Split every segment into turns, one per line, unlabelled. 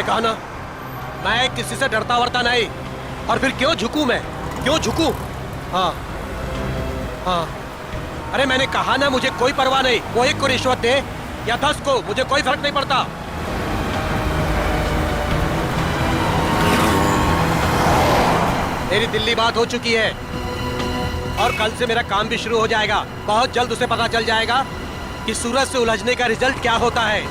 कहा ना, मैं किसी से डरता वरता नहीं। और फिर क्यों झुकूं मैं, क्यों झुकूं? हाँ हाँ, अरे मैंने कहा ना, मुझे कोई परवाह नहीं। वो 1 को रिश्वत दे या 10 को, मुझे कोई फर्क नहीं पड़ता। मेरी दिल्ली बात हो चुकी है और कल से मेरा काम भी शुरू हो जाएगा। बहुत जल्द उसे पता चल जाएगा कि सूरज से उलझने का रिजल्ट क्या होता है।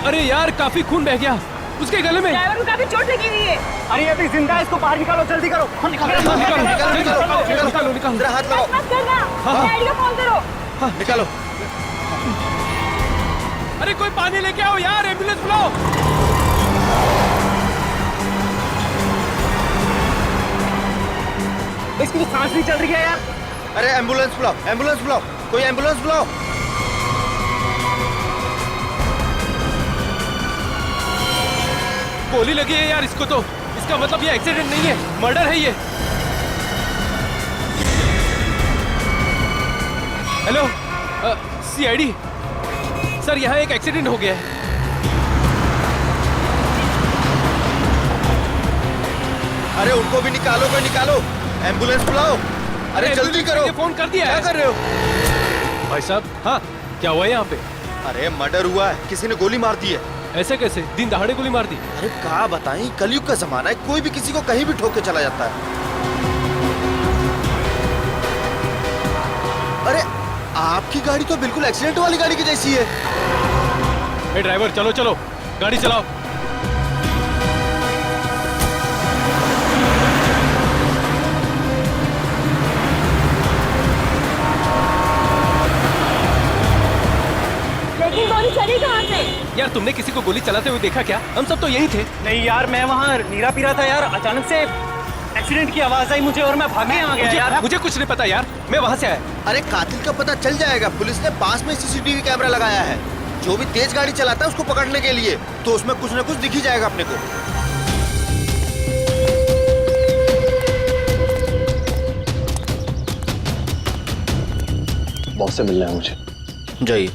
अरे यार, काफी खून बह गया उसके गले में।
ड्राइवर को काफी चोट लगी हुई है।
अरे अभी जिंदा है, इसको बाहर निकालो, जल्दी करो।
निकालो।
जरा हाथ लगाओ।
मत करना, डैडी को फोन करो।
निकालो।
अरे कोई पानी लेके आओ यार, एम्बुलेंस बुलाओ।
इसकी तो सांस नहीं चल रही है यार। अरे एम्बुलेंस बुलाओ, एम्बुलेंस बुलाओ, कोई एम्बुलेंस बुलाओ।
गोली लगी है यार इसको तो। इसका मतलब ये एक्सीडेंट नहीं है, मर्डर है ये। हेलो, सीआईडी सर, यहाँ एक एक्सीडेंट हो गया है।
अरे उनको भी निकालो, कोई निकालो, एम्बुलेंस बुलाओ। अरे जल्दी करो।
फोन कर दिया है।
क्या कर रहे हो
भाई साहब? हाँ, क्या हुआ यहाँ पे?
अरे मर्डर हुआ है, किसी ने गोली मार दी है।
ऐसे कैसे? दिन दहाड़े गोली मार दी?
अरे क्या बताएं, कलयुग का जमाना है, कोई भी किसी को कहीं भी ठोक के चला जाता है। अरे आपकी गाड़ी तो बिल्कुल एक्सीडेंट वाली गाड़ी की जैसी है।
ए ड्राइवर, चलो चलो, गाड़ी चलाओ।
लेकिन गोली चली कहाँ से?
यार तुमने किसी को गोली चलाते हुए देखा क्या? हम सब तो यही थे।
नहीं यार, मैं वहाँ नीरा पी रहा था यार, अचानक से एक्सीडेंट की आवाज आई मुझे और मैं भागे आ गया यार।
मुझे कुछ नहीं पता यार, मैं वहाँ से आया।
अरे कातिल का पता चल जाएगा, पुलिस ने पास में सीसीटीवी कैमरा लगाया है। जो भी तेज गाड़ी चलाता है उसको पकड़ने के लिए, तो उसमें कुछ न कुछ दिख ही जाएगा अपने को।
बॉस से मिलना है मुझे।
जाइए।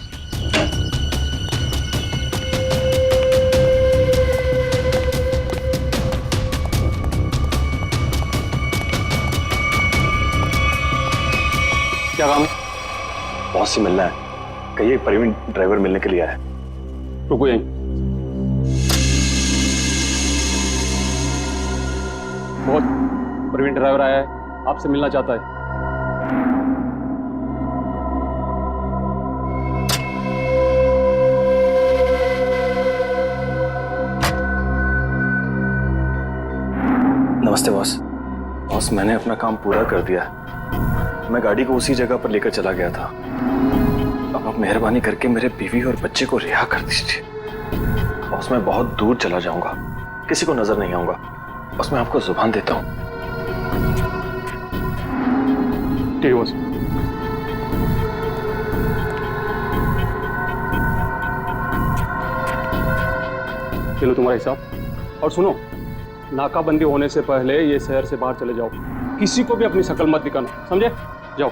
क्या काम है? बॉस से मिलना है, कहिए प्रवीण ड्राइवर मिलने के लिए आया है। रुको यहीं। बहुत प्रवीण ड्राइवर आया है, आपसे मिलना चाहता है। नमस्ते बॉस। बॉस, मैंने अपना काम पूरा कर दिया। मैं गाड़ी को उसी जगह पर लेकर चला गया था। अब आप मेहरबानी करके मेरे बीवी और बच्चे को रिहा कर दीजिए। बॉस, मैं बहुत दूर चला जाऊंगा, किसी को नजर नहीं आऊंगा। बस मैं आपको जुबान देता हूं। ठीक है बॉस। चलो तुम्हारा हिसाब। और सुनो, नाकाबंदी होने से पहले ये शहर से बाहर चले जाओ। किसी को भी अपनी शक्ल मत दिखाना, समझे? जाओ।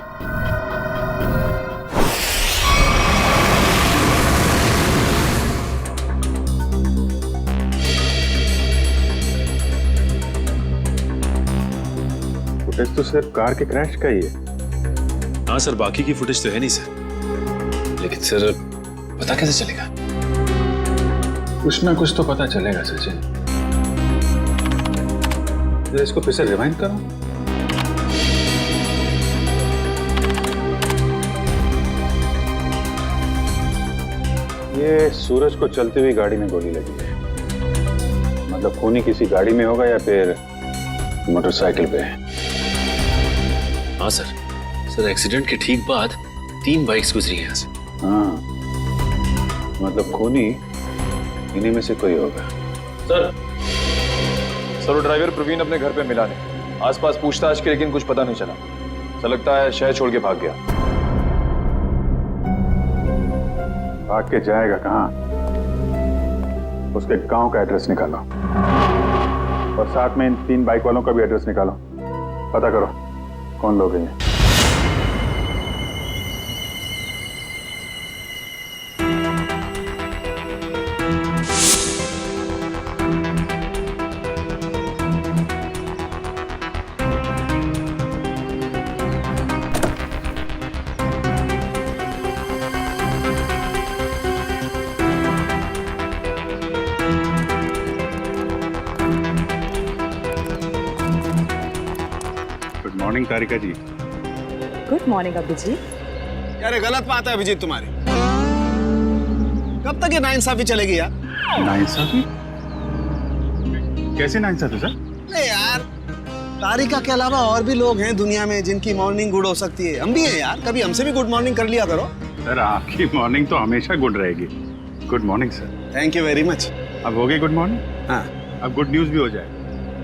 फुटेज तो सिर्फ कार के क्रैश का ही है।
हाँ सर, बाकी की फुटेज तो है नहीं सर। लेकिन सर, पता कैसे चलेगा?
कुछ ना कुछ तो पता चलेगा सचिन। इसको फिर से रिवाइंड करो। ये सूरज को चलती हुई गाड़ी में गोली लगी है, मतलब खूनी किसी गाड़ी में होगा या फिर मोटरसाइकिल पे।
हाँ सर, सर एक्सीडेंट के ठीक बाद 3 बाइक्स गुजरी हैं यहाँ से।
हाँ, मतलब खूनी इन्हीं में से कोई होगा।
सर वो ड्राइवर प्रवीण अपने घर पे मिला नहीं। आसपास पूछताछ की, लेकिन कुछ पता नहीं चला। ऐसा लगता है शहर छोड़ के भाग गया।
भाग के जाएगा कहाँ? उसके गांव का एड्रेस निकालो और साथ में इन 3 बाइक वालों का भी एड्रेस निकालो। पता करो कौन लोग हैं ये। Good morning Tarika ji.
Good morning Abhijit.
यार ये गलत बात है अभिजीत तुम्हारी। कब तक ये नाइंसाफी चलेगी यार?
नाइंसाफी? कैसे नाइंसाफी सर?
नहीं यार, तारिका के अलावा और भी लोग हैं दुनिया में जिनकी मॉर्निंग गुड हो सकती है। हम भी हैं यार, कभी हमसे भी गुड मॉर्निंग कर लिया करो।
सर आपकी मॉर्निंग तो हमेशा गुड रहेगी। Good morning sir.
Thank you very much.
अब हो गई गुड मॉर्निंग?
हाँ,
अब गुड न्यूज भी हो जाए।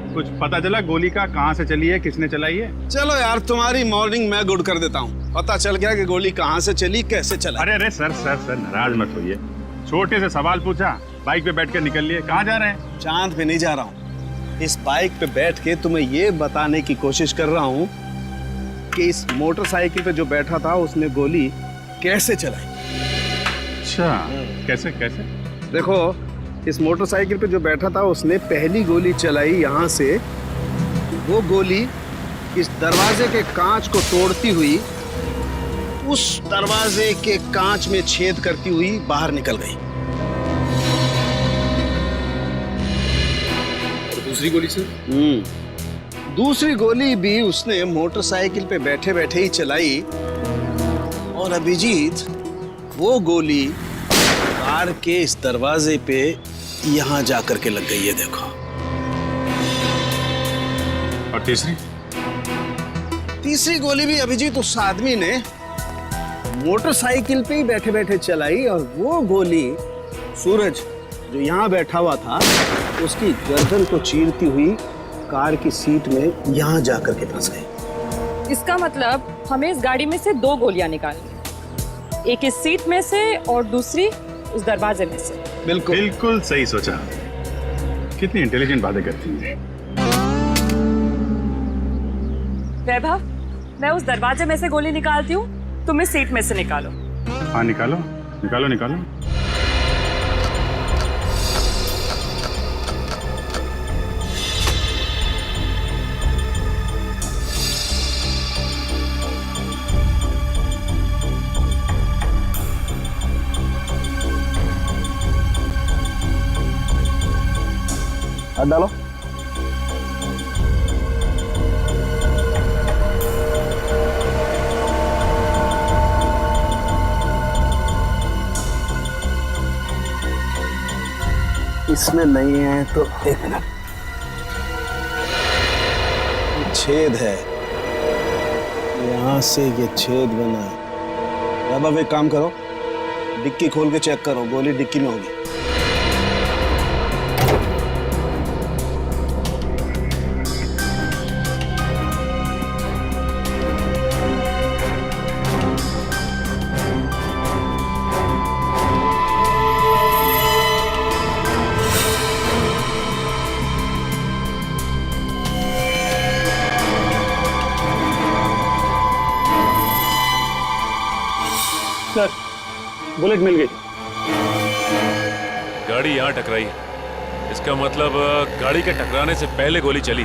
कुछ पता चला गोली का कहाँ से चली है, किसने चलाई है?
चलो यार तुम्हारी मॉर्निंग मैं गुड कर देता हूँ। पता चल गया कि गोली कहाँ से चली, कैसे चला।
अरे अरे सर सर सर नाराज मत होइए। छोटे से सवाल पूछा, बाइक पे बैठ कर निकल लिए। कहाँ जा रहे हैं?
चांद पे नहीं जा रहा हूँ। इस बाइक पे बैठ के तुम्हें ये बताने की कोशिश कर रहा हूँ कि इस मोटरसाइकिल पे जो बैठा था उसने गोली कैसे चलाई।
अच्छा, कैसे कैसे?
देखो, इस मोटरसाइकिल पे जो बैठा था उसने पहली गोली चलाई यहाँ से। वो गोली इस दरवाजे के कांच को तोड़ती हुई उस दरवाजे के कांच में छेद करती हुई बाहर निकल गई।
और दूसरी गोली सर?
दूसरी गोली भी उसने मोटरसाइकिल पे बैठे बैठे ही चलाई। और अभिजीत, वो गोली कार के इस दरवाजे पे यहाँ जा करके लग गई है, देखो।
और तीसरी?
तीसरी गोली भी अभिजीत उस आदमी ने मोटरसाइकिल पे ही बैठे बैठे चलाई और वो गोली सूरज जो यहाँ बैठा हुआ था उसकी गर्दन को चीरती हुई कार की सीट में यहाँ जा करके फंस गई।
इसका मतलब हमें इस गाड़ी में से 2 गोलियां निकालनी, एक इस सीट में से और दूसरी उस दरवाजे में से।
बिल्कुल
बिल्कुल सही सोचा। कितनी इंटेलिजेंट बातें करती हैं।
वैभव, मैं उस दरवाजे में से गोली निकालती हूँ, तुम इस सीट में से निकालो।
हाँ निकालो निकालो निकालो।
हाथ डालो। इसमें नहीं है तो एक मिनट, छेद है यहां से, ये छेद बना है। अब एक काम करो, डिक्की खोल के चेक करो, गोली डिक्की में होगी।
सर बुलेट मिल गई।
गाड़ी यहाँ टकराई है, इसका मतलब गाड़ी के टकराने से पहले गोली चली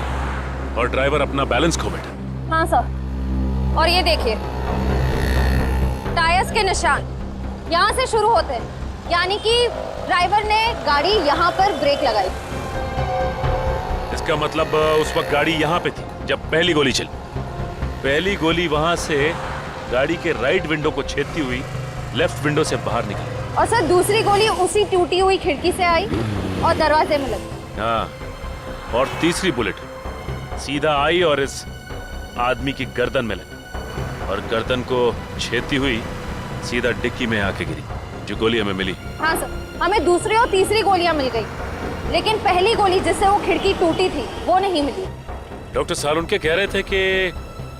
और ड्राइवर अपना बैलेंस खो बैठा।
हाँ सर, और ये देखिए टायर्स के निशान यहाँ से शुरू होते हैं, यानी कि ड्राइवर ने गाड़ी यहाँ पर ब्रेक लगाई।
इसका मतलब उस वक्त गाड़ी यहाँ पे थी जब पहली गोली चली। पहली गोली वहां से गाड़ी के राइट विंडो को छेदती हुई लेफ्ट विंडो से बाहर निकली।
और सर दूसरी गोली उसी टूटी हुई खिड़की से आई और दरवाजे में लगी।
हाँ, और तीसरी बुलेट सीधा आई और इस आदमी की गर्दन में लगी और गर्दन को छेदती हुई सीधा डिक्की में आके गिरी, जो गोली हमें मिली।
हाँ सर, हमें दूसरी और तीसरी गोलियां मिल गई, लेकिन पहली गोली जिससे वो खिड़की टूटी थी वो नहीं मिली।
डॉक्टर सालुनके कह रहे थे कि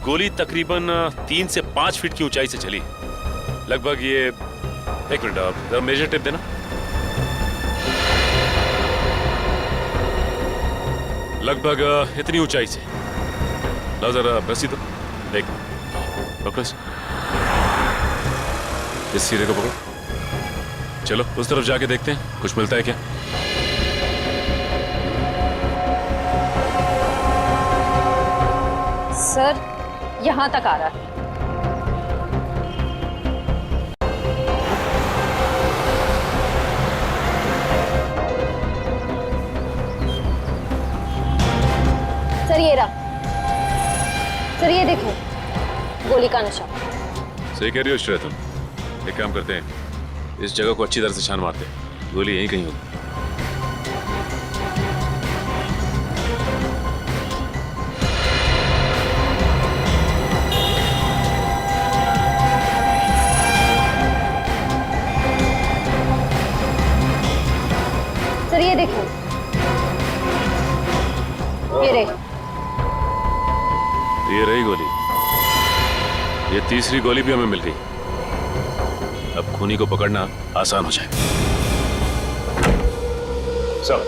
गोली तकरीबन 3 से 5 फीट की ऊंचाई से चली, लगभग ये, एक मिनट आप जरा मेजर टेप देना। लगभग इतनी ऊंचाई से। ला जरा रस्सी तो देख, पकड़ो इस सिरे को पकड़ो। चलो उस तरफ जाके देखते हैं कुछ मिलता है क्या।
सर यहाँ तक आ रहा है। सर ये रहा। सर ये देखो, गोली का निशान।
सही कह रही हो श्रेया तुम। एक काम करते हैं, इस जगह को अच्छी तरह से छान मारते हैं, गोली यहीं कहीं होगी।
सर ये देखो, ये
रही गोली। ये तीसरी गोली भी हमें मिल गई। अब खूनी को पकड़ना आसान हो जाएगा।
सर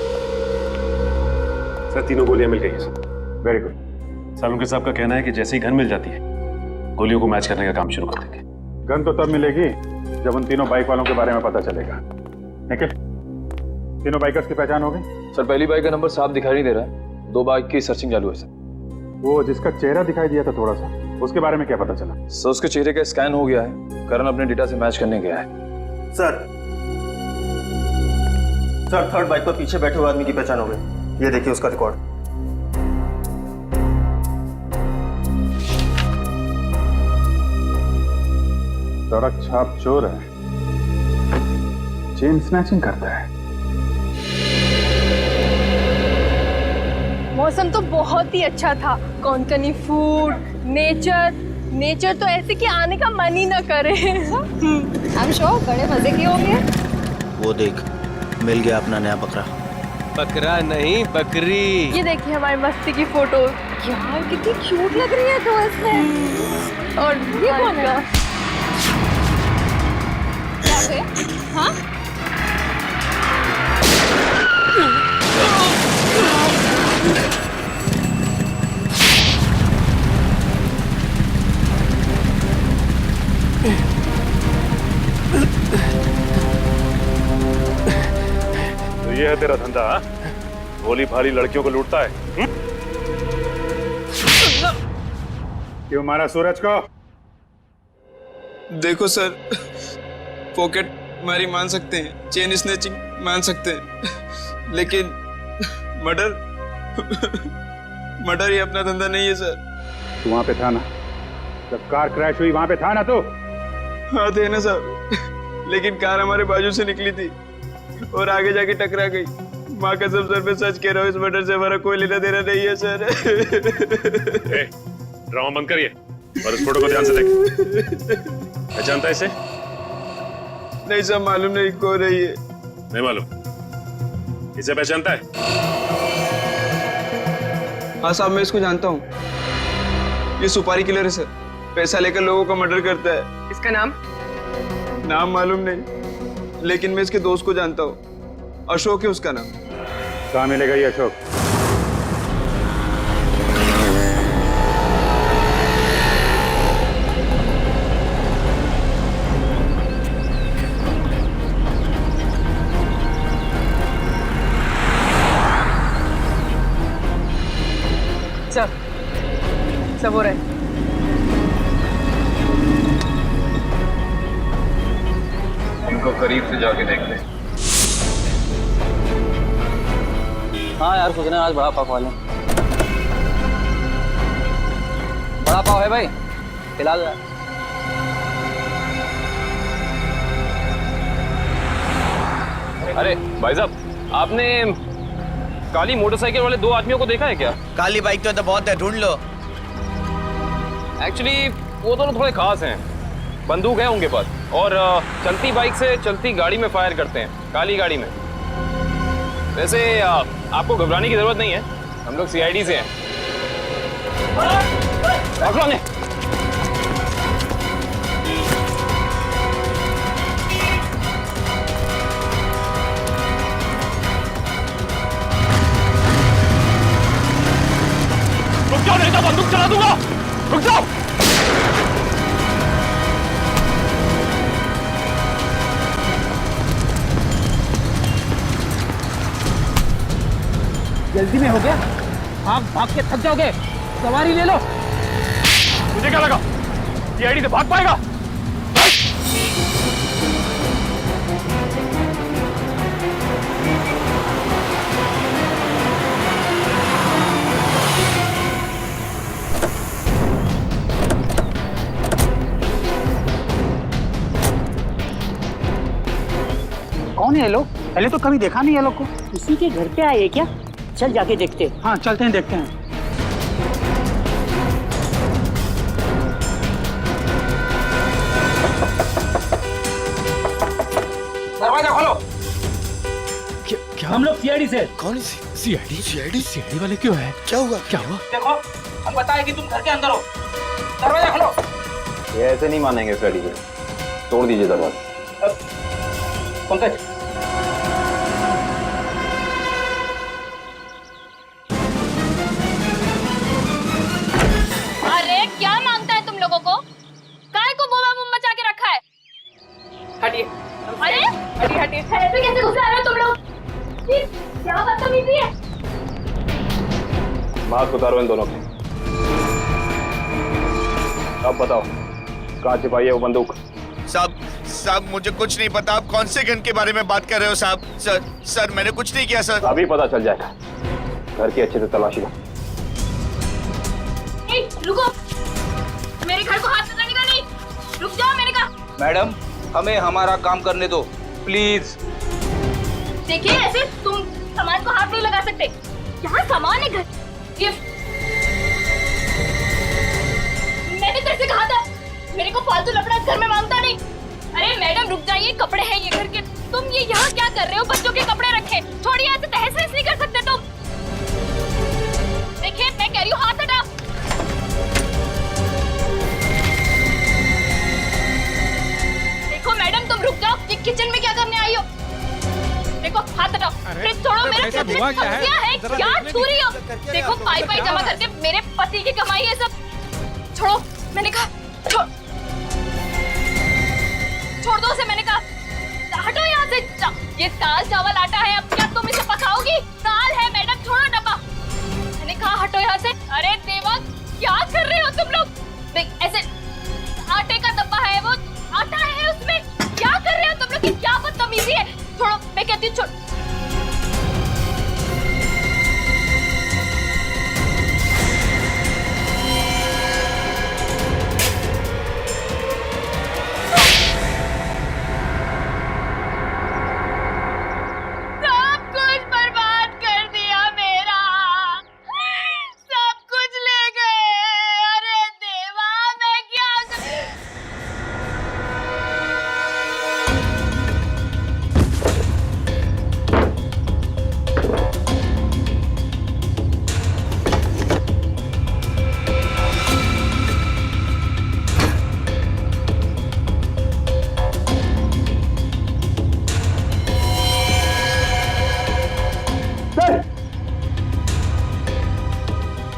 तीनों गोलियां मिल गई हैं सर। Very good. सालुंके साहब का कहना है कि जैसे ही गन मिल जाती है गोलियों को मैच करने का काम शुरू कर देंगे।
गन तो तब मिलेगी जब उन तीनों बाइक वालों के बारे में पता चलेगा। निखिल, तीनों बाइकर्स की पहचान हो गई?
सर पहली बाइक का नंबर साफ दिखाई नहीं दे रहा है, 2 बाइक की सर्चिंग चालू है सर।
वो जिसका चेहरा दिखाई दिया था थोड़ा सा, उसके बारे में क्या पता चला?
सर उसके चेहरे का स्कैन हो गया है, करण अपने डेटा से मैच करने गया है।
सर थर्ड बाइक पर पीछे बैठे हुए आदमी की पहचान हो गई। ये देखिए उसका रिकॉर्ड।
सड़क छाप चोर है, चेन स्नैचिंग करता है।
मौसम तो बहुत ही अच्छा था। कोंकणी फूड, नेचर तो ऐसे कि आने का मन ही ना करे।
I'm sure बड़े मजे की होंगे।
वो देख, मिल गया अपना नया बकरा।
बकरा नहीं, बकरी।
ये देखिए हमारी मस्ती की फोटो।
यार कितनी क्यूट लग रही है तो इसमें।
और ये कौन है?
क्या है? हाँ?
तो ये है तेरा धंधा? भोली भाली लड़कियों को लूटता है? क्यों मारा सूरज को?
देखो सर, पॉकेट मारी मान सकते हैं, चेन स्नैचिंग मान सकते हैं, लेकिन मर्डर ये अपना धंधा नहीं है सर।
तू वहां पे था ना जब कार क्रैश हुई? वहां पे था ना तू?
हाँ थे ना सर, लेकिन कार हमारे बाजू से निकली थी और आगे जाके टकरा गई। माँ कसम सर, मैं सच कह रहा हूँ, इस मर्डर से हमारा कोई लेना देना नहीं है सर।
ड्रामा बंद करिए और इस फोटो को ध्यान से देख। पहचानता है इसे?
नहीं सर, मालूम नहीं कौन है ये।
नहीं मालूम? इसे पहचानता है?
हाँ साहब, मैं इसको जानता हूँ। ये सुपारी किलर है सर, पैसा लेकर लोगों का मर्डर करता है।
इसका नाम
मालूम नहीं, लेकिन मैं इसके दोस्त को जानता हूँ। अशोक है उसका नाम।
कहाँ मिलेगा ये अशोक?
सब हो रहा है।
इनको करीब से जाके देखते हैं।
हाँ यार, सोच रहे हैं आज बड़ा पाव खा लें। बड़ा पाव है भाई, खिला दो यार।
अरे भाई साहब, आपने काली मोटरसाइकिल वाले 2 आदमियों को देखा है क्या?
काली बाइक तो बहुत है, ढूंढ लो।
एक्चुअली वो दोनों थोड़े खास हैं। बंदूक है उनके पास और चलती बाइक से चलती गाड़ी में फायर करते हैं, काली गाड़ी में। वैसे आपको घबराने की जरूरत नहीं है, हम लोग सीआईडी से हैं। पकड़ो ने।
जल्दी में हो गया, भाग भाग के थक जाओगे, सवारी ले लो।
मुझे क्या लगा सीआईडी से भाग पाएगा?
कौन है ये लोग? पहले तो कभी देखा नहीं ये लोग को।
किसी के घर पे आए क्या? चल जाके देखते।
हाँ चलते हैं, देखते हैं।
दरवाजा खोलो।
क्या? हम लोग सीआईडी से।
कौन सीआईडी? सीआईडी वाले क्यों है? क्या हुआ?
देखो, हम बताए कि तुम घर के अंदर हो। दरवाजा खोलो।
ये ऐसे नहीं मानेंगे फ्रेडी को, तोड़ दीजिए दरवाजा।
पंकज,
अरे क्या मांगता है तुम लोगों को? काय को बोमा बुम मचा के रखा है?
हटिए।
अरे हटिए। ऐसे कैसे घुसे आ रहे हो तुम लोग? ये क्या बदतमीजी है?
मास्क उतारो इन दोनों के। अब बताओ कहाँ छिपाई है वो बंदूक?
साहब मुझे कुछ नहीं पता। आप कौन से गन के बारे में बात कर रहे हो साहब? सर मैंने कुछ नहीं किया सर।
अभी पता चल जाएगा। घर की अच्छे से तलाशी लो।
रुको, मेरे घर को हाथ लगाने का नहीं। रुक जाओ, मैंने कहा।
मैडम हमें हमारा काम करने दो प्लीज।
देखिए ऐसे तुम सामान को हाथ नहीं लगा सकते। यहाँ सामान है घर। ये मैंने तेरे से कहा था मेरे को फालतू लफड़ा घर में मांगता नहीं। अरे मैडम रुक जाइए, कपड़े हैं ये घर के। तुम ये यहाँ क्या कर रहे हो? बच्चों के कपड़े रखे। छोड़िए, ऐसे तहस नहस नहीं कर सकते तुम। देखिए मैं कह रही हूँ हाथ हटा। देखो मैडम तुम रुक जाओ। ये किचन में क्या करने आई हो? देखो हाथ हटाओ। फ्रिज छोड़ो, मेरे फ्रिज में सब्जियां हैं। क्या छुरी हो? देखो पाई पाई जमा करके मेरे पति की कमाई है सब। छोड़ो, मैंने कहा छोड़ दो उसे, मैंने कहा हटो यहाँ से। ये दाल चावल आटा है, अब क्या तुम इसे पकाओगी? दाल है मैडम, छोड़ो डब्बा। मैंने कहा हटो यहाँ से। अरे देवा क्या कर रहे हो तुम लोग? देख ऐसे आटे का डब्बा है, वो आटा है उसमें। क्या कर रहे हो तुम लोग? क्या बदतमीजी है? छोड़ो, मैं कहती हूँ छोड़। सब कुछ बर्बाद कर दिया मेरा। सब कुछ ले गए। अरे देवा मैं क्या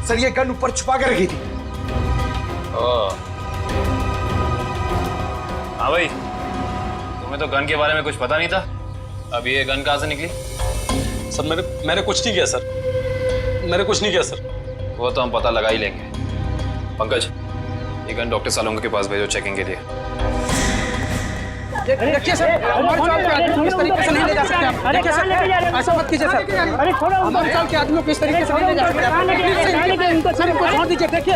सर ये गन ऊपर छुपा के रखी थी।
हाँ भाई, तुम्हें तो गन के बारे में कुछ पता नहीं था। अब ये गन कहाँ से निकली?
सर मैंने कुछ नहीं किया सर। मैंने कुछ नहीं किया सर।
वो तो हम पता लगा ही लेंगे। पंकज, ये गन डॉक्टर सालोंग के पास भेजो चेकिंग के लिए।
देखिए सर, हमारे साल के आदमी को इस तरीके से नहीं ले जा सकते आप। देखिए सर, ऐसा मत कीजिए सर। अरे छोड़ो, हमारे साल के आदमियों को इस तरीके से नहीं ले जा सकते आप। सर इनको छोड़ दीजिए। देखिए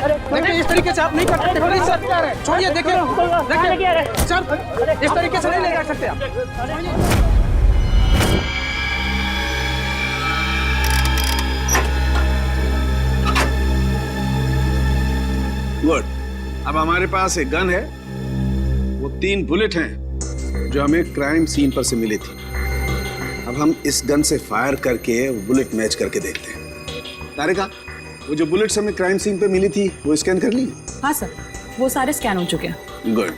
इस तरीके से आप नहीं कर सकते। प्लीज सर छोड़िए। देखिए सर, इस तरीके से नहीं ले जा सकते आप।
गुड। अब हमारे पास एक गन है, वो 3 बुलेट हैं जो हमें क्राइम सीन पर से मिली थी। अब हम इस गन से फायर करके बुलेट मैच करके देखते हैं। तारिका, वो जो बुलेट्स हमें क्राइम सीन पे मिली थी वो स्कैन कर ली?
हाँ सर, वो सारे स्कैन हो चुके हैं।
गुड।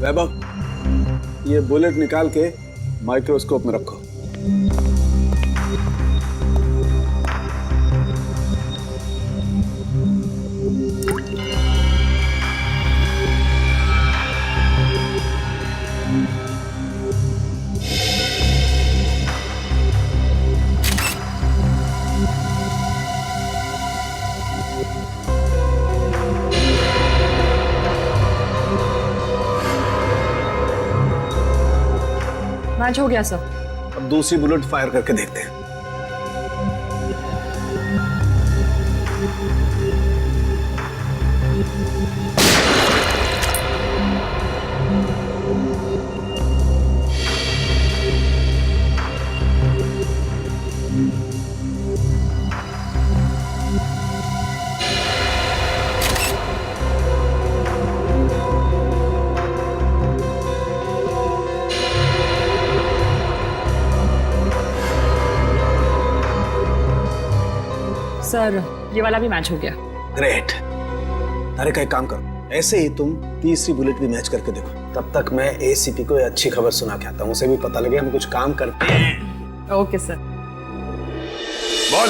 वैभव, ये बुलेट निकाल के माइक्रोस्कोप में रखो।
मैच हो गया सर।
अब दूसरी बुलेट फायर करके देखते हैं।
सर ये वाला भी मैच हो गया।
ग्रेट। अरे का एक काम करो, ऐसे ही तुम तीसरी बुलेट भी मैच करके देखो। तब तक मैं एसीपी को ये अच्छी खबर सुना के आता हूँ, उसे भी पता लगे हम कुछ काम करते हैं।
Okay sir.
बोल,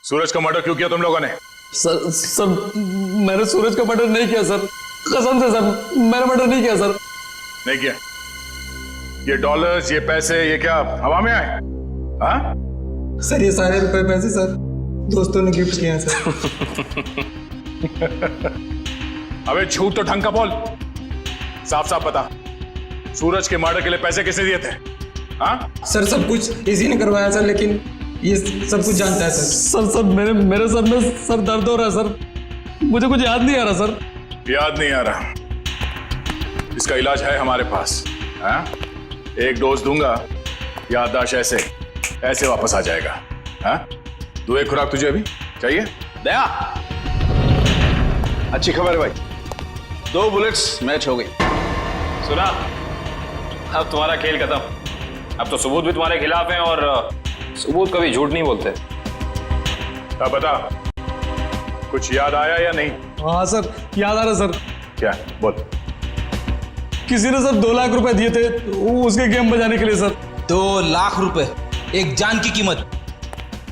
सूरज का मर्डर क्यों किया तुम लोगों ने?
सर मैंने सूरज का मर्डर नहीं किया सर, कसम से सर, मैंने मर्डर नहीं किया सर।
नहीं किया? ये डॉलर्स, ये पैसे, ये क्या हवा में आए? हाँ?
सर ये सारे रुपए पैसे सर दोस्तों ने गिफ्ट किए हैं सर।
अबे झूठ तो ढंग का बोल, साफ साफ बता, सूरज के मर्डर के लिए पैसे किसने दिए थे? हाँ?
सर सब कुछ इसी ने करवाया सर, लेकिन ये सब कुछ जानता है सर। सर मेरे सर में सर दर्द हो रहा है सर, मुझे कुछ याद नहीं आ रहा सर।
याद नहीं आ रहा? इसका इलाज है हमारे पास। हाँ? एक डोज दूंगा, याददाश्त ऐसे वापस आ जाएगा। हाँ? दो एक खुराक तुझे अभी चाहिए?
दया, अच्छी खबर है भाई, 2 बुलेट्स मैच हो गई।
सुना, अब तुम्हारा खेल खत्म। अब तो सबूत भी तुम्हारे खिलाफ हैं और सबूत कभी झूठ नहीं बोलते।
अब बता, कुछ याद आया या नहीं?
हाँ सर याद आ रहा सर।
क्या? बोल।
किसी ने सर 2 लाख रुपए दिए थे उसके गेम बजाने के लिए सर।
2 लाख रुपए, एक जान की कीमत,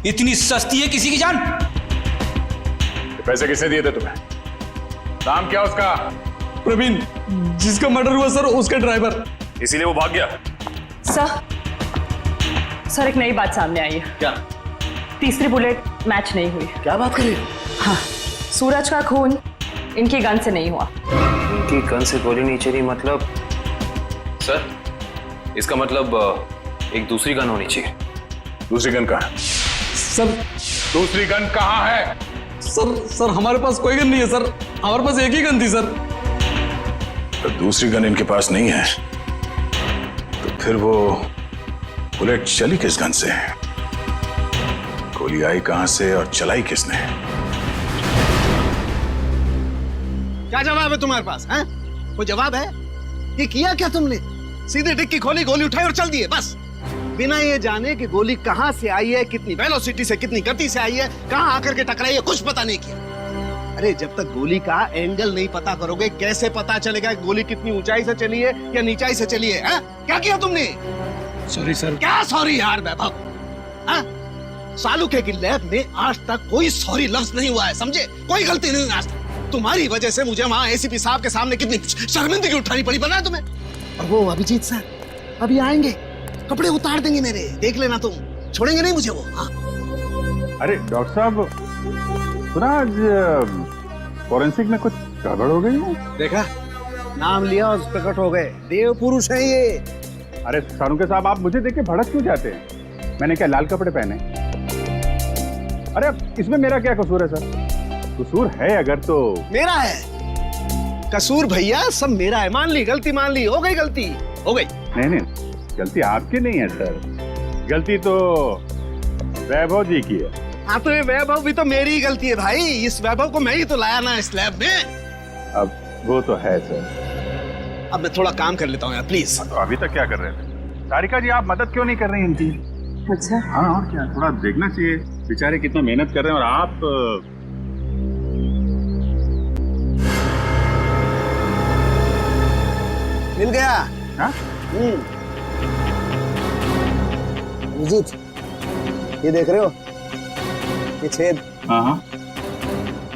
इतनी सस्ती है किसी की जान?
पैसे किसने दिए थे तुम्हें? नाम क्या उसका?
प्रवीण, जिसका मर्डर हुआ सर उसका ड्राइवर।
इसीलिए वो भाग गया?
सर एक नई बात सामने आई है।
क्या?
तीसरी बुलेट मैच नहीं हुई।
क्या बात कर रही हो?
हाँ, सूरज का खून इनकी गन से नहीं हुआ।
इनकी गन से गोली नहीं चली मतलब? सर इसका मतलब एक दूसरी गन होनी चाहिए।
दूसरी गन कहाँ है?
सर
दूसरी गन कहाँ है?
सर हमारे पास कोई गन नहीं है सर, हमारे पास एक ही गन थी सर।
तो दूसरी गन इनके पास नहीं है तो फिर वो बुलेट चली किस गन से? गोली आई कहां से और चलाई किसने?
क्या जवाब है तुम्हारे पास? हैं? कोई जवाब है? ये किया क्या तुमने? सीधे डिक्की खोली, गोली उठाई और चल दिए बस, बिना ये जाने कि गोली कहां से आई है, कितनी वेलोसिटी से, कितनी गति से आई है, कहां आकर के टकराई है, कुछ पता नहीं किया। अरे जब तक गोली का एंगल नहीं पता करोगे कैसे पता चलेगा गोली कितनी ऊंचाई से चली है या नीचाई से चली है? क्या किया तुमने?
Sorry sir.
क्या सॉरी यार वैभव? सालुके की लैब में आज तक कोई सॉरी लफ्ज नहीं हुआ है, समझे? कोई गलती नहीं आज तक। तुम्हारी वजह से मुझे वहां एसीपी साहब के सामने कितनी शर्मिंदगी उठानी पड़ी, पता है तुम्हें? और वो अभिजीत सर अभी आएंगे, कपड़े उतार देंगे मेरे, देख लेना तुम, छोड़ेंगे नहीं मुझे वो। हाँ?
अरे डॉक्टर साहब, सुना आज फॉरेंसिक में कुछ गड़बड़ हो गई है?
देखा, नाम लिया और प्रकट हो गए, देव पुरुष है ये।
अरे सालुके साहब, आप मुझे देख के भड़क क्यों जाते हैं? मैंने क्या लाल कपड़े पहने? अरे इसमें मेरा क्या कसूर है सर? कसूर है अगर तो
मेरा है कसूर भैया, सब मेरा है। मान ली गलती, मान ली, हो गई गलती, हो गई।
नहीं, गलती आपकी नहीं है सर, गलती तो वैभव जी की है।
हाँ तो ये वैभव भी तो मेरी ही गलती है भाई, इस वैभव को मैं ही तो लाया ना इस लैब में।
अब वो तो है सर।
अब मैं थोड़ा काम कर लेता हूँ यार, प्लीज।
तो अभी तक क्या कर रहे थे? सारिका जी, आप मदद क्यों नहीं कर रही इनकी?
अच्छा
हाँ, और क्या, थोड़ा देखना चाहिए, बेचारे कितना मेहनत कर रहे हैं और आप
मिल गया।
हाँ?
अभिजीत, ये देख रहे हो ये छेद?
हाँ,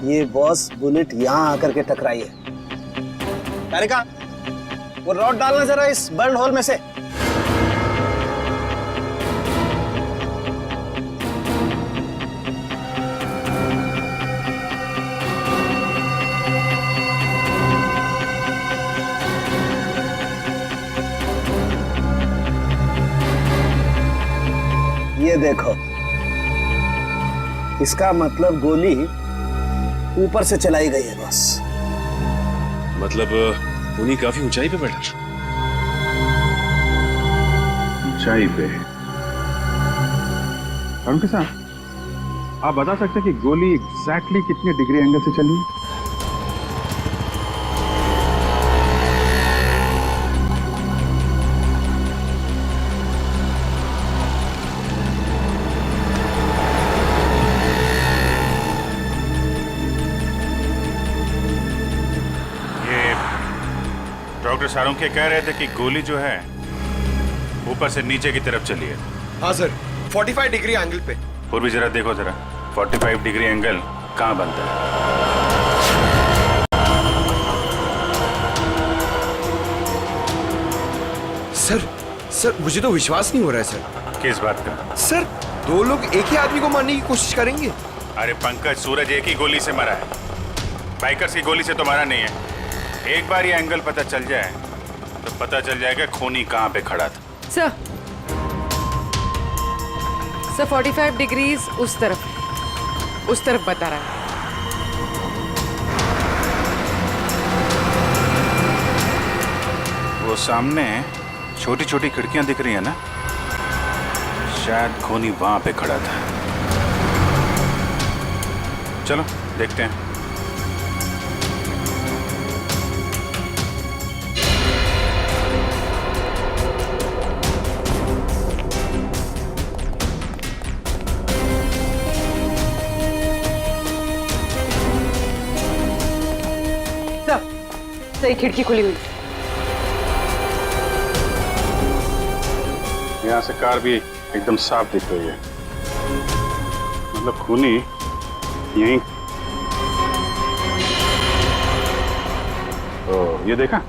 ये बॉस बुलेट यहाँ आकर के टकराई है। तारिका, वो रॉड डालना जरा इस बर्न होल में से। देखो, इसका मतलब गोली ऊपर से चलाई गई है बस।
मतलब खूनी काफी ऊंचाई पे बैठा।
ऊंचाई पे। उनके साथ आप बता सकते हैं कि गोली एग्जैक्टली कितने डिग्री एंगल से चली?
डॉक्टर सारुंखे कह रहे थे कि गोली जो है ऊपर से नीचे की तरफ चली है।
हाँ सर, 45 डिग्री एंगल पे।
पूर्वी जरा देखो जरा, 45 डिग्री एंगल कहाँ बनता है?
सर मुझे तो विश्वास नहीं हो रहा है सर।
किस बात का?
सर, दो लोग एक ही आदमी को मारने की कोशिश करेंगे?
अरे पंकज, सूरज एक ही गोली से मरा है, बाइकर्स की गोली से तो मरा नहीं है। एक बार ये एंगल पता चल जाए तो पता चल जाएगा खूनी कहाँ पे खड़ा था।
सर 45 डिग्रीज उस तरफ बता रहा है।
वो सामने छोटी छोटी खिड़कियां दिख रही है ना, शायद खूनी वहां पे खड़ा था। चलो देखते हैं।
सही खिड़की खुली हुई।
यहाँ से कार भी एकदम साफ दिख रही है, मतलब खूनी यहीं। तो ये देखा,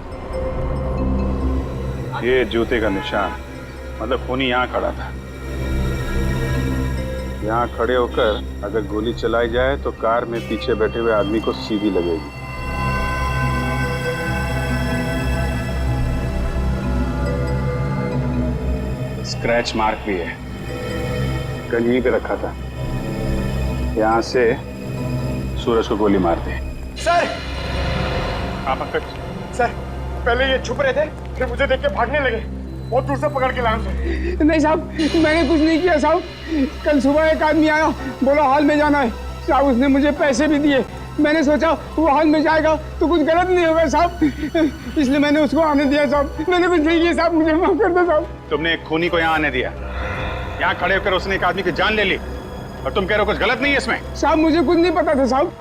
ये जूते का निशान, मतलब खूनी यहाँ खड़ा था। यहाँ खड़े होकर अगर गोली चलाई जाए तो कार में पीछे बैठे हुए आदमी को सीधी लगेगी। स्क्रैच मार्क भी है, गन यहीं पे रखा था। यहाँ से सूरज को गोली मार दी।
सर!
हाँ पंकज।
सर, पहले ये छुप रहे थे, फिर मुझे देख के भागने लगे। बहुत दूर से पकड़ के लाया उसे। नहीं साहब, मैंने कुछ नहीं किया साहब। कल सुबह एक आदमी आया, बोला हॉल में जाना है साहब। उसने मुझे पैसे भी दिए। मैंने सोचा वो हॉल में जाएगा तो कुछ गलत नहीं होगा साहब, इसलिए मैंने उसको आने दिया साहब। मैंने कुछ नहीं किया साहब, मुझे माफ कर दो साहब।
तुमने एक खूनी को यहाँ आने दिया, यहाँ खड़े होकर उसने एक आदमी की जान ले ली, और तुम कह रहे हो कुछ गलत नहीं है इसमें?
साहब मुझे कुछ नहीं पता था साहब।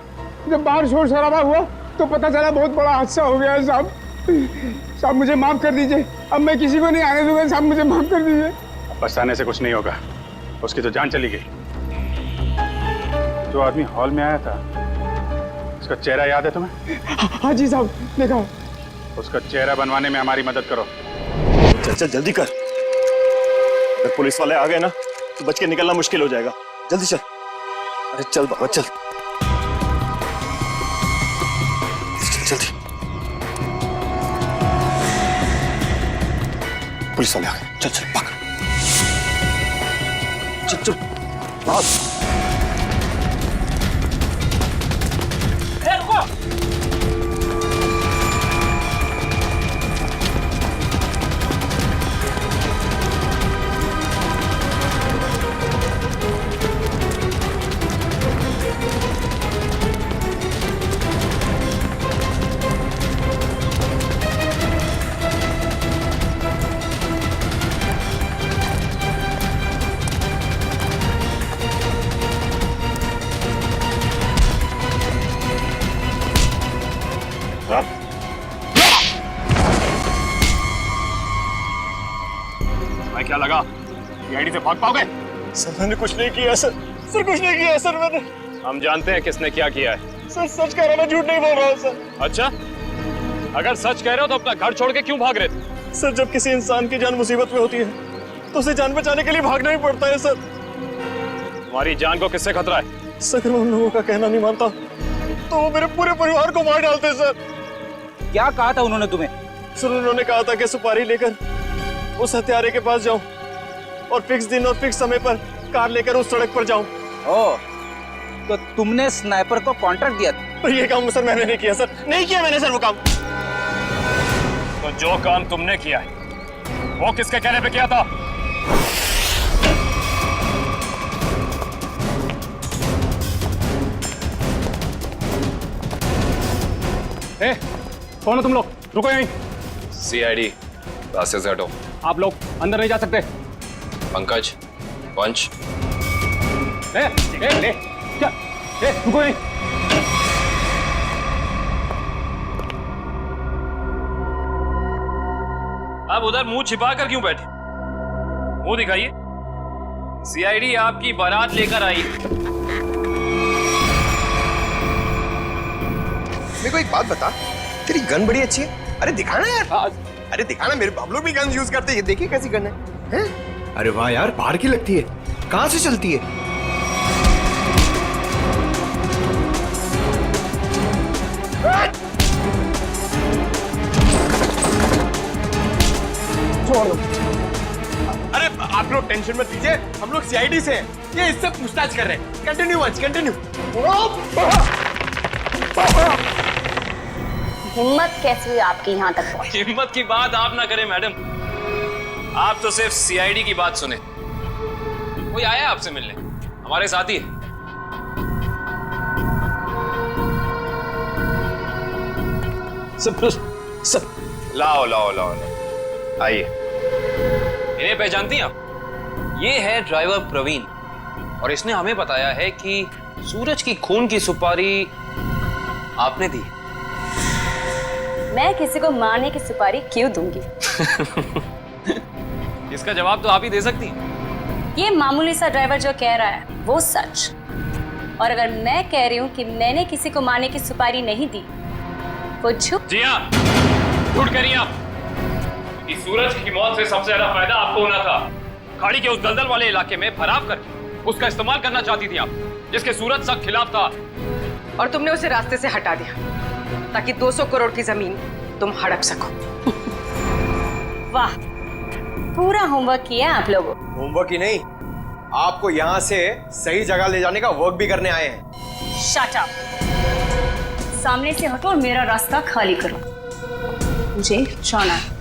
जब बाहर शोर शराबा हुआ तो पता चला बहुत बड़ा हादसा हो गया है साहब। साहब मुझे माफ कर दीजिए, अब मैं किसी को नहीं आने दूंगा साहब, मुझे माफ कर दीजिए।
पछताने से कुछ नहीं होगा, उसकी तो जान चली गई। जो आदमी हॉल में आया था, उसका चेहरा याद है तुम्हें?
हाँ जी साहब, देखा।
उसका चेहरा बनवाने में हमारी मदद करो।
चल चल जल्दी कर, अगर पुलिस वाले आ गए ना तो बच के निकलना मुश्किल हो जाएगा। जल्दी चल। अरे चल बाबा चल, जल्दी। पुलिस वाले आ गए, चल चल भाग। चल चल भाग।
क्या लगा गाड़ी से भाग पाओगे?
सर मैंने कुछ नहीं किया सर, सर कुछ नहीं किया सर मैंने।
हम जानते हैं किसने क्या किया है।
सर सच कह रहा हूं, मैं झूठ नहीं बोल रहा हूं सर।
अच्छा, अगर सच कह रहे हो तो अपना घर छोड़ के क्यों भाग रहे थे?
सर जब किसी इंसान की जान मुसीबत में होती है तो उसे जान बचाने के लिए भागना ही पड़ता है सर।
तुम्हारी जान को किससे खतरा है?
सर मैं उन लोगों का कहना नहीं मानता तो वो मेरे पूरे परिवार को मार डालते सर।
क्या कहा था उन्होंने तुम्हें?
सर उन्होंने कहा था कि सुपारी लेकर उस हत्यारे के पास जाऊं और फिक्स दिन और फिक्स समय पर
कार लेकर उस सड़क पर जाऊं।
ओ, तो तुमने स्नाइपर को कॉन्ट्रैक्ट दिया था?
तो ये काम सर मैंने नहीं किया सर, नहीं किया मैंने सर वो काम।
तो जो काम तुमने किया है वो किसके कहने पे किया था?
ए, कौन हो तुम लोग? रुको यहीं।
सीआईडी, रास्ते से हटो।
आप लोग अंदर नहीं जा सकते।
पंकज, पंच।
क्या? रुको यहीं।
आप उधर मुंह छिपा कर क्यों बैठे? मुंह दिखाइए। सीआईडी आपकी बारात लेकर आई।
मेरे को एक बात बता, तेरी गन बड़ी अच्छी है। अरे दिखाना यार। अरे दिखाना, मेरे हम लोग भी गन यूज करते हैं। ये देखिए कैसी गन है? अरे वाह यार, बाहर की लगती है। कहां से चलती है?
छोड़ दो। अरे आप लोग टेंशन मत लीजिए, हम लोग सीआईडी से हैं। ये इससे पूछताछ कर रहे हैं। Continue once, continue.
हिम्मत कैसे हुई आपकी यहाँ तक पहुंची?
हिम्मत की बात आप ना करें मैडम, आप तो सिर्फ सीआईडी की बात सुने। कोई आया आपसे मिलने? हमारे साथी है। सब लाओ लाओ लाओ, आइए। इन्हें पहचानती हैं आप? ये है ड्राइवर प्रवीण, और इसने हमें बताया है कि सूरज की खून की सुपारी आपने दी।
मैं किसी को मारने की सुपारी क्यों दूंगी?
इसका जवाब तो आप ही दे सकती हैं।
ये मामूली सा ड्राइवर जो कह रहा है वो सच, और अगर मैं कह रही हूँ कि मैंने किसी को मारने की सुपारी नहीं दी, वो झूठ।
जी हाँ, झूठ कह रही हैं आप। इस सूरज की मौत से सबसे ज्यादा फायदा आपको होना था। खाड़ी के उस दलदल वाले इलाके में भराव करके उसका इस्तेमाल करना चाहती थी आप, जिसके सूरज सख्त खिलाफ था।
और तुमने उसे रास्ते से हटा दिया ताकि 200 करोड़ की जमीन तुम हड़प सको।
वाह, पूरा होमवर्क किया आप लोगों।
होमवर्क ही नहीं, आपको यहाँ से सही जगह ले जाने का वर्क भी करने आए हैं।
शट अप, सामने से हटो और मेरा रास्ता खाली करो। मुझे जाना है।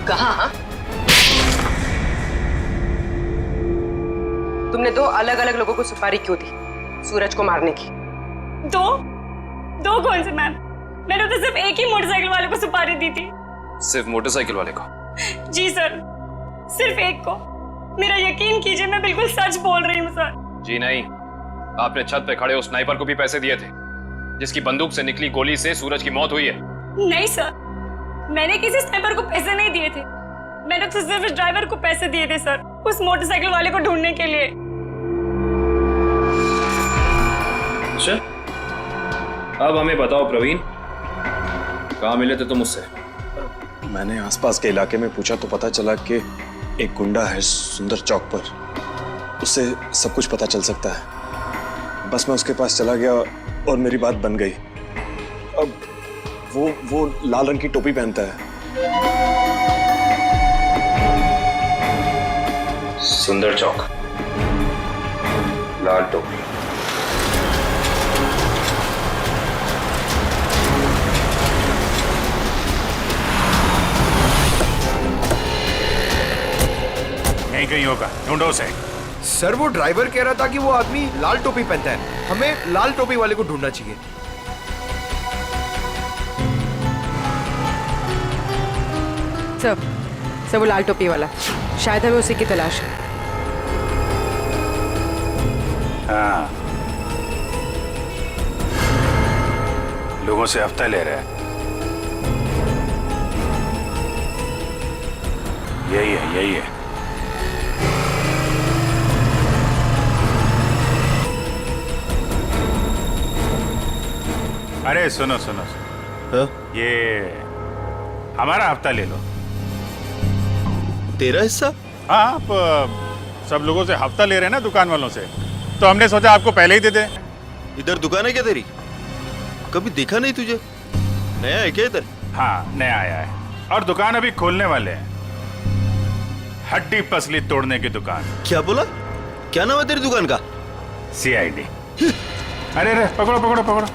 कहाँ? तुमने 2 अलग-अलग लोगों को सुपारी क्यों दी सूरज को मारने की?
दो कौन से मैम? मैंने तो सिर्फ एक ही मोटरसाइकिल वाले को सुपारी दी थी।
सिर्फ मोटरसाइकिल वाले को?
जी सर, सिर्फ एक को। मेरा यकीन कीजिए, मैं बिल्कुल सच बोल रही हूँ सर।
जी नहीं, आपने छत पे खड़े उस स्नाइपर को भी पैसे दिए थे, जिसकी बंदूक से निकली गोली से सूरज की मौत हुई है।
नहीं सर, मैंने किसी स्नाइपर को पैसे नहीं दिए थे। मैंने तो सिर्फ ड्राइवर को पैसे दिए थे सर, उस मोटरसाइकिल वाले को ढूंढने के लिए।
अच्छा, अब हमें बताओ प्रवीण, कहाँ मिले थे तुम उससे?
मैंने आसपास के इलाके में पूछा तो पता चला कि एक गुंडा है सुंदर चौक पर, उससे सब कुछ पता चल सकता है। बस मैं उसके पास चला गया और मेरी बात बन गई। अब वो लाल रंग की टोपी पहनता है।
सुंदर चौक, लाल टोपी।
नहीं कहीं होगा, ढूंढो उसे।
सर वो ड्राइवर कह रहा था कि वो आदमी लाल टोपी पहनता है, हमें लाल टोपी वाले को ढूंढना चाहिए।
सब वो लाल टोपी वाला, शायद हमें उसी की तलाश है।
हाँ, लोगों से हफ्ता ले रहा है। यही है। अरे सुनो, ये हमारा हफ्ता ले लो।
तेरा हिस्सा?
हाँ, आप सब लोगों से हफ्ता ले रहे हैं ना दुकान वालों से, तो हमने सोचा आपको पहले ही दे दें।
इधर दुकान है क्या तेरी? कभी देखा नहीं तुझे? नया है क्या इधर?
हाँ, नया आया है और दुकान अभी खोलने वाले हैं। हड्डी पसली तोड़ने की दुकान।
क्या बोला? क्या नाम है तेरी दुकान का?
CID। अरे अरे, पकड़ो पकड़ो पकड़ो।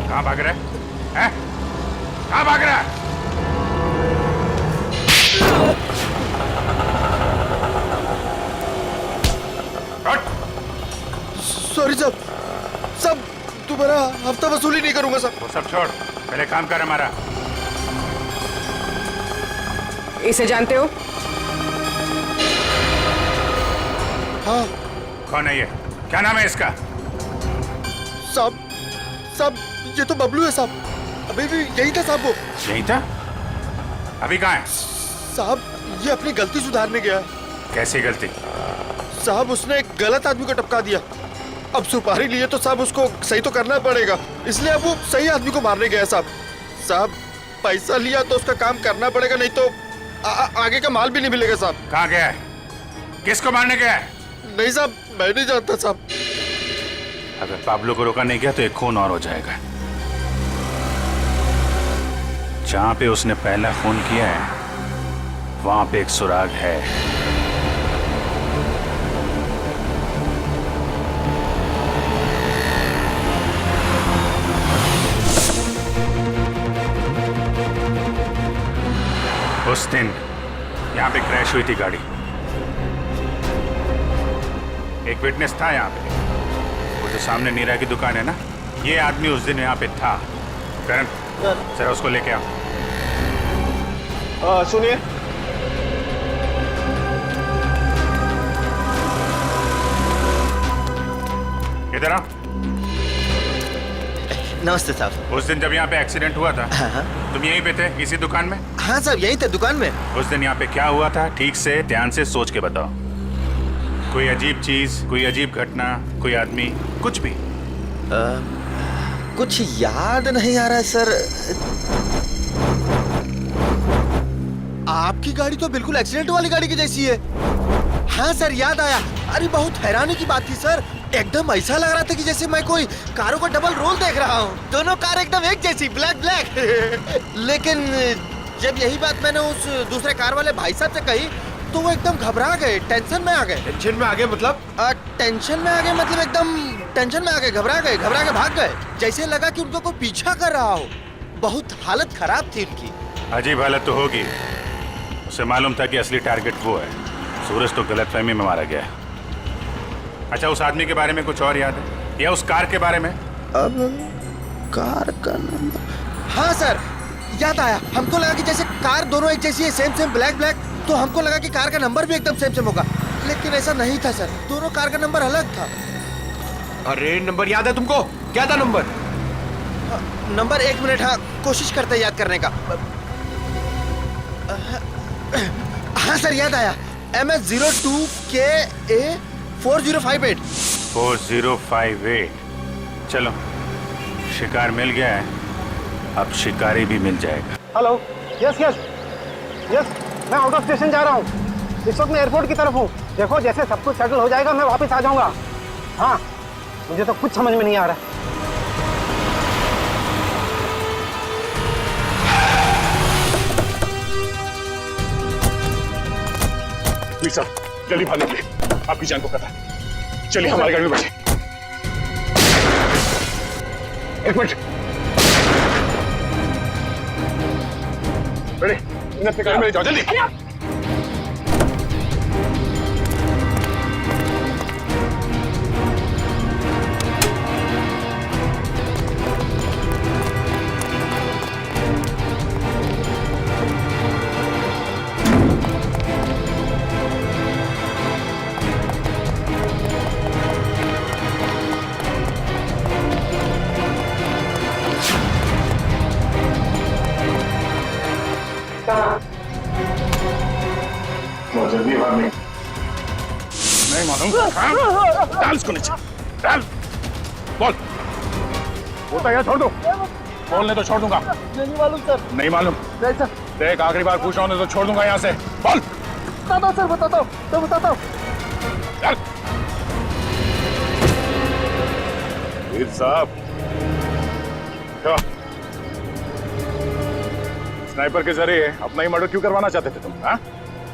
कहाँ भाग रहा है? हैं? कहाँ भाग रहा है?
सॉरी साहब, सब तुम्हारा हफ्ता वसूली नहीं करूंगा साहब।
वो सब छोड़, पहले काम कर हमारा।
इसे जानते हो?
हाँ।
कौन है ये? क्या नाम है इसका?
साहब, साहब ये तो बबलू है साहब। अभी भी यही था साहब वो।
यही था? अभी कहाँ है?
साहब ये अपनी गलती सुधारने गया है।
कैसी गलती?
साहब उसने एक गलत आदमी को टपका दिया। अब सुपारी लिए तो साहब उसको सही तो करना पड़ेगा, इसलिए अब वो सही आदमी को मारने गया साहब। साहब पैसा लिया तो उसका काम करना पड़ेगा, नहीं तो आगे का माल भी नहीं मिलेगा साहब।
कहाँ गया है? किसको मारने गया है?
नहीं साहब, मैं नहीं जानता साहब।
अगर पाब्लो को रोका नहीं गया तो एक खून और हो जाएगा। जहां पे उसने पहला खून किया है वहां पे एक सुराग है। उस दिन यहां पे क्रैश हुई थी गाड़ी। एक विटनेस था यहां पे, वो जो सामने नीरा की दुकान है ना, ये आदमी उस दिन यहाँ पे था। करण, जरा उसको लेके आओ।
सुनिए,
इधर आओ।
नमस्ते साहब।
उस दिन जब यहाँ पे एक्सीडेंट हुआ था, तुम यहीं पे थे इसी दुकान में?
हाँ साहब, यहीं थे दुकान में।
उस दिन यहाँ पे क्या हुआ था, ठीक से ध्यान से सोच के बताओ। कोई अजीब चीज, कोई अजीब घटना, कोई आदमी, कुछ भी?
कुछ याद नहीं आ रहा है सर। आपकी गाड़ी तो बिल्कुल एक्सीडेंट वाली गाड़ी की जैसी है। हाँ सर, याद आया। अरे बहुत हैरानी की बात थी सर, एकदम ऐसा लग रहा था कि जैसे मैं कोई कारों का डबल रोल देख रहा हूँ। दोनों कार एकदम एक जैसी, ब्लैक ब्लैक। लेकिन जब यही बात मैंने उस दूसरे कार वाले भाई साहब से कही तो वो एकदम घबरा गए, टेंशन में आ गए।
टेंशन में आ गए मतलब?
टेंशन में आ गए मतलब एकदम टेंशन में आ गए, घबरा के भाग गए। जैसे लगा कि उनको कोई पीछा कर रहा हो। बहुत हालत खराब थी उनकी।
अजीब हालत तो होगी। उसे मालूम था कि असली टारगेट वो है। सूरज तो गलतफहमी में मारा गया है। अच्छा, उस आदमी के बारे में कुछ और याद है, या उस कार के बारे में?
अब कार का नंबर? हाँ सर, याद आया। हमको लगा कि जैसे कार दोनों एक जैसी है, सेम ब्लैक ब्लैक, तो हमको लगा कि कार का नंबर भी एकदम सेम होगा, लेकिन ऐसा नहीं था सर। दोनों कार का नंबर अलग था।
अरे नंबर याद है तुमको? क्या था नंबर?
नंबर 1 मिनट, हाँ कोशिश करते याद करने का। हाँ सर, याद आया। MS02KA 4058।
4058। चलो, शिकार मिल गया है, अब शिकारी भी मिल जाएगा।
हेलो, यस, मैं आउट ऑफ स्टेशन जा रहा हूँ। इस वक्त मैं एयरपोर्ट की तरफ हूँ। देखो, जैसे सब कुछ सेटल हो जाएगा मैं वापस आ जाऊंगा। हाँ, मुझे तो कुछ समझ में नहीं आ रहा।
साहब, जल्दी भागने के लिए, आपकी जान को खतरा। चलिए हमारी गाड़ी में बैठे। एक मिनट, रेडी? इन्हें अपनी गाड़ी में ले जाओ, जल्दी। बहुत जल्दी भागने नहीं मालूम। डाल इसको नीचे, डाल। बोल, बोलता है छोड़ दो। बोलने तो छोड़ दूंगा।
नहीं मालूम सर।
नहीं मालूम?
नहीं सर।
देख आखिरी बार पूछ रहा हूँ तो छोड़ दूंगा यहाँ से। बोल।
बताता हूँ सर, बताता हूँ, तो बताता हूँ।
चल। वीर साहब, क्या स्नाइपर के जरिए अपना ही मर्डर क्यों करवाना चाहते थे तुम? हाँ?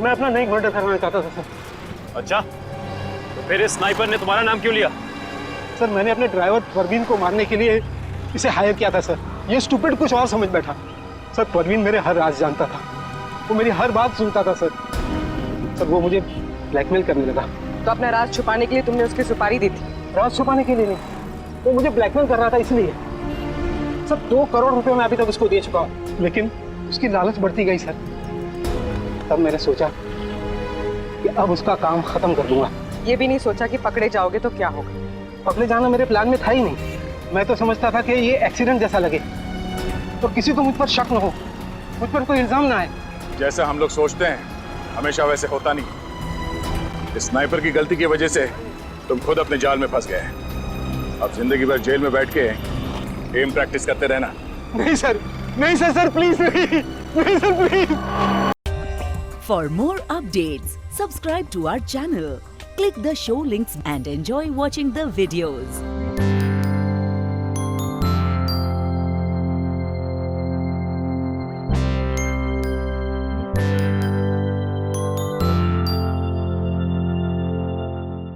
मैं अपना नहीं मर्डर करवाना चाहता था सर।
अच्छा, तो फिर इस स्नाइपर ने तुम्हारा नाम क्यों लिया?
सर मैंने अपने ड्राइवर परवीन को मारने के लिए इसे हायर किया था सर। ये स्टूपिड कुछ और समझ बैठा। सर परवीन मेरे हर राज जानता था, वो मेरी हर बात सुनता था सर। सर वो मुझे ब्लैकमेल करने लगा।
तो अपना राज छुपाने के लिए तुमने उसकी सुपारी दी थी?
राज छुपाने के लिए नहीं, वो मुझे ब्लैकमेल कर रहा था इसलिए। सर 2 करोड़ रुपए मैं अभी तक उसको दे चुका हूँ, लेकिन उसकी लालच बढ़ती गई सर। तब मैंने सोचा कि अब उसका काम खत्म कर दूंगा।
ये भी नहीं सोचा कि पकड़े जाओगे तो क्या होगा?
पकड़े जाना मेरे प्लान में था ही नहीं। मैं तो समझता था कि ये एक्सीडेंट जैसा लगे, तो किसी को मुझ पर शक न हो, मुझ पर कोई इल्जाम ना आए।
जैसा हम लोग सोचते हैं हमेशा वैसे होता नहीं। इस स्नाइपर की गलती की वजह से तुम खुद अपने जाल में फंस गए। अब जिंदगी भर जेल में बैठ के एम प्रैक्टिस करते रहना।
नहीं सर, नहीं सर, सर प्लीज नहीं, नहीं sir please.
For more updates, subscribe to our channel, click the show links and enjoy watching the videos.